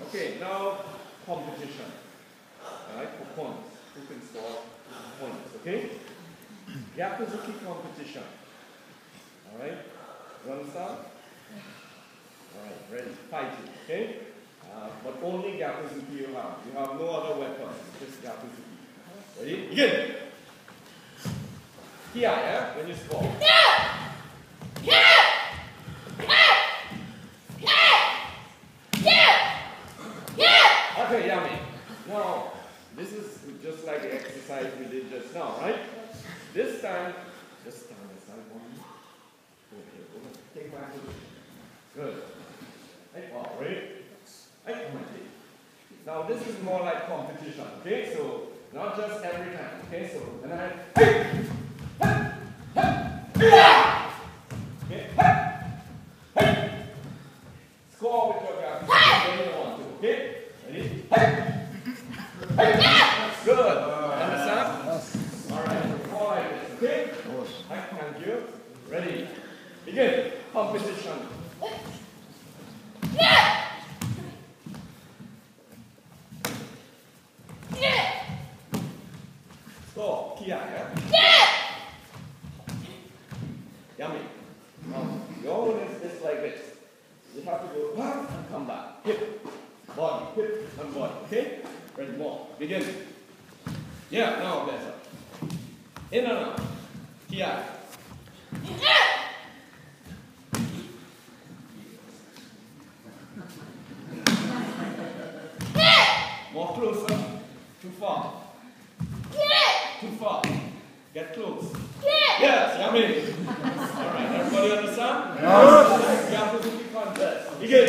Okay, now competition. Alright, for points. Who can score points, okay? Gyakuzuki competition. Alright, you understand? Alright, ready, fighting, okay? But only Gyakuzuki you have. You have no other weapon, just Gyakuzuki. Ready? Begin! Here, yeah? When you score. Okay, yummy. Now, this is just like the exercise we did just now, right? This time, just stand aside one. Okay, take back to good. Ready? Now, this is more like competition, okay? So, not just every time, okay? So, and then score with your guys when you want to, okay? Ready? Good. Understand? Alright, all like this, okay? Thank you. Ready? Begin. Competition. Score. Kia, yeah? Yummy. Now, your one is like this. You have to go back and come back. Hip, body, hip, and body. Okay? Ready, more. Begin. Yeah, now better. In and out. Here. More closer. Too far. Too far. Get close. Yes, yummy. Alright, everybody understand? Yes. Gyakuzuki contest. Begin.